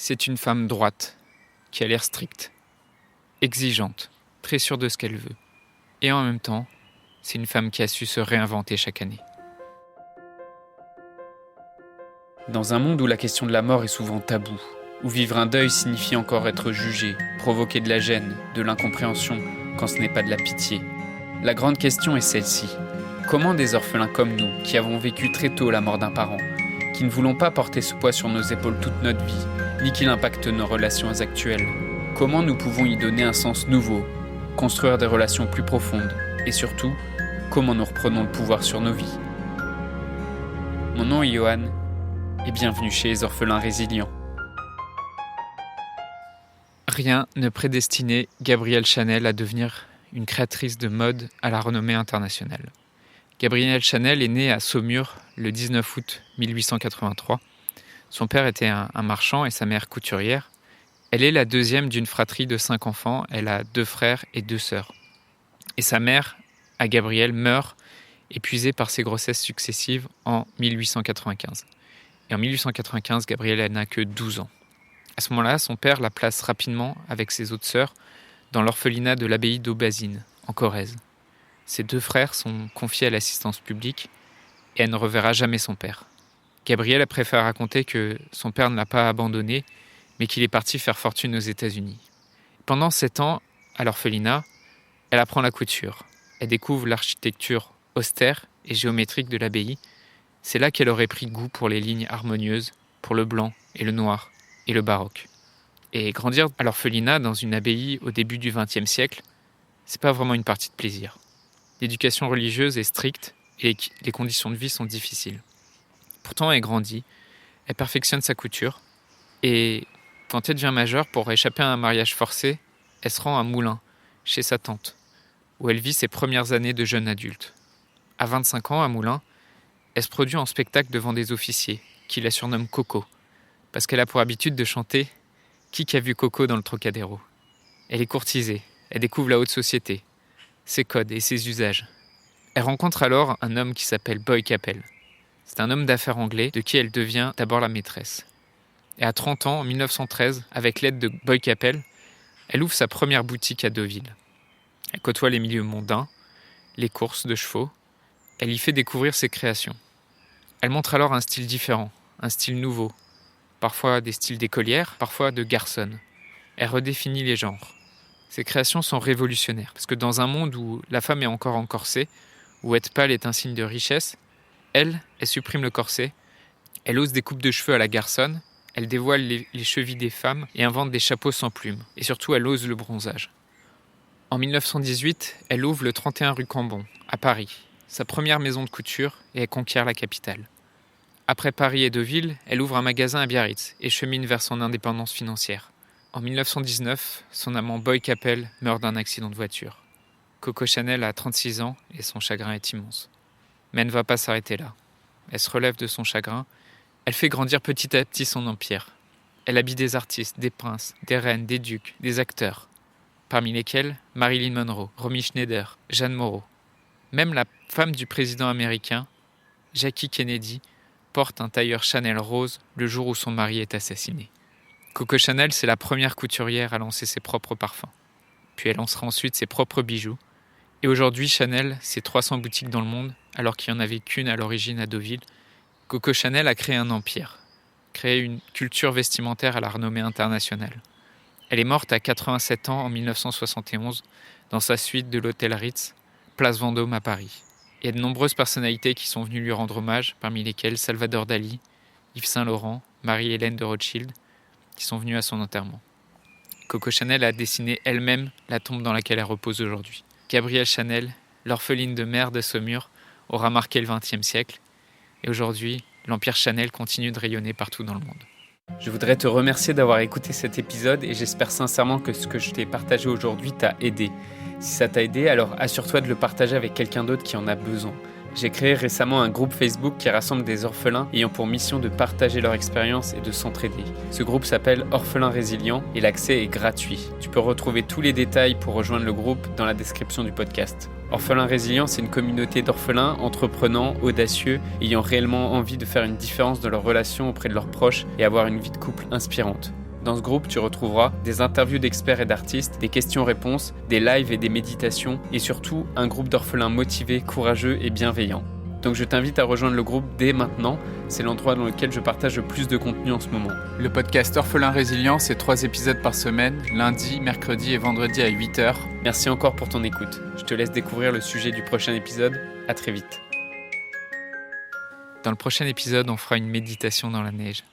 C'est une femme droite, qui a l'air stricte, exigeante, très sûre de ce qu'elle veut. Et en même temps, c'est une femme qui a su se réinventer chaque année. Dans un monde où la question de la mort est souvent taboue, où vivre un deuil signifie encore être jugé, provoquer de la gêne, de l'incompréhension, quand ce n'est pas de la pitié, la grande question est celle-ci. Comment des orphelins comme nous, qui avons vécu très tôt la mort d'un parent, qui ne voulons pas porter ce poids sur nos épaules toute notre vie, ni qu'il impacte nos relations actuelles, comment nous pouvons y donner un sens nouveau, construire des relations plus profondes, et surtout, comment nous reprenons le pouvoir sur nos vies. Mon nom est Johan, et bienvenue chez les Orphelins Résilients. Rien ne prédestinait Gabrielle Chanel à devenir une créatrice de mode à la renommée internationale. Gabrielle Chanel est née à Saumur le 19 août 1883. Son père était un marchand et sa mère couturière. Elle est la deuxième d'une fratrie de 5 enfants. Elle a 2 frères et 2 sœurs. Et sa mère, à Gabrielle, meurt épuisée par ses grossesses successives en 1895. Et en 1895, Gabrielle n'a que 12 ans. À ce moment-là, son père la place rapidement avec ses autres sœurs dans l'orphelinat de l'abbaye d'Aubazine, en Corrèze. Ses 2 frères sont confiés à l'assistance publique et elle ne reverra jamais son père. Gabrielle préfère raconter que son père ne l'a pas abandonnée, mais qu'il est parti faire fortune aux États-Unis. Pendant 7 ans, à l'orphelinat, elle apprend la couture. Elle découvre l'architecture austère et géométrique de l'abbaye. C'est là qu'elle aurait pris goût pour les lignes harmonieuses, pour le blanc et le noir et le baroque. Et grandir à l'orphelinat dans une abbaye au début du XXe siècle, c'est pas vraiment une partie de plaisir. L'éducation religieuse est stricte et les conditions de vie sont difficiles. Pourtant, elle grandit, elle perfectionne sa couture et quand elle devient majeure, pour échapper à un mariage forcé, elle se rend à Moulins, chez sa tante, où elle vit ses premières années de jeune adulte. À 25 ans, à Moulins, elle se produit en spectacle devant des officiers, qui la surnomment Coco, parce qu'elle a pour habitude de chanter « Qui a vu Coco dans le Trocadéro ?» Elle est courtisée, elle découvre la haute société, ses codes et ses usages. Elle rencontre alors un homme qui s'appelle Boy Capel. C'est un homme d'affaires anglais de qui elle devient d'abord la maîtresse. Et à 30 ans, en 1913, avec l'aide de Boy Capel, elle ouvre sa première boutique à Deauville. Elle côtoie les milieux mondains, les courses de chevaux. Elle y fait découvrir ses créations. Elle montre alors un style différent, un style nouveau. Parfois des styles d'écolière, parfois de garçonne. Elle redéfinit les genres. Ses créations sont révolutionnaires, parce que dans un monde où la femme est encore en corset, où être pâle est un signe de richesse, elle supprime le corset, elle ose des coupes de cheveux à la garçonne, elle dévoile les chevilles des femmes et invente des chapeaux sans plumes. Et surtout, elle ose le bronzage. En 1918, elle ouvre le 31 rue Cambon, à Paris, sa première maison de couture, et elle conquiert la capitale. Après Paris et Deauville, elle ouvre un magasin à Biarritz et chemine vers son indépendance financière. En 1919, son amant Boy Capel meurt d'un accident de voiture. Coco Chanel a 36 ans et son chagrin est immense. Mais elle ne va pas s'arrêter là. Elle se relève de son chagrin. Elle fait grandir petit à petit son empire. Elle habille des artistes, des princes, des reines, des ducs, des acteurs. Parmi lesquels Marilyn Monroe, Romy Schneider, Jeanne Moreau. Même la femme du président américain, Jackie Kennedy, porte un tailleur Chanel rose le jour où son mari est assassiné. Coco Chanel, c'est la première couturière à lancer ses propres parfums. Puis elle lancera ensuite ses propres bijoux. Et aujourd'hui, Chanel, c'est 300 boutiques dans le monde, alors qu'il n'y en avait qu'une à l'origine à Deauville. Coco Chanel a créé un empire, créé une culture vestimentaire à la renommée internationale. Elle est morte à 87 ans en 1971 dans sa suite de l'hôtel Ritz, place Vendôme à Paris. Il y a de nombreuses personnalités qui sont venues lui rendre hommage, parmi lesquelles Salvador Dali, Yves Saint Laurent, Marie-Hélène de Rothschild, qui sont venus à son enterrement. Coco Chanel a dessiné elle-même la tombe dans laquelle elle repose aujourd'hui. Gabrielle Chanel, l'orpheline de mère de Saumur, aura marqué le XXe siècle. Et aujourd'hui, l'empire Chanel continue de rayonner partout dans le monde. Je voudrais te remercier d'avoir écouté cet épisode et j'espère sincèrement que ce que je t'ai partagé aujourd'hui t'a aidé. Si ça t'a aidé, alors assure-toi de le partager avec quelqu'un d'autre qui en a besoin. J'ai créé récemment un groupe Facebook qui rassemble des orphelins ayant pour mission de partager leur expérience et de s'entraider. Ce groupe s'appelle Orphelins Résilients et l'accès est gratuit. Tu peux retrouver tous les détails pour rejoindre le groupe dans la description du podcast. Orphelins Résilients, c'est une communauté d'orphelins entreprenants, audacieux, ayant réellement envie de faire une différence dans leurs relations auprès de leurs proches et avoir une vie de couple inspirante. Dans ce groupe, tu retrouveras des interviews d'experts et d'artistes, des questions-réponses, des lives et des méditations, et surtout un groupe d'orphelins motivés, courageux et bienveillants. Donc je t'invite à rejoindre le groupe dès maintenant, c'est l'endroit dans lequel je partage le plus de contenu en ce moment. Le podcast Orphelin Résilient, c'est 3 épisodes par semaine, lundi, mercredi et vendredi à 8h. Merci encore pour ton écoute. Je te laisse découvrir le sujet du prochain épisode. À très vite. Dans le prochain épisode, on fera une méditation dans la neige.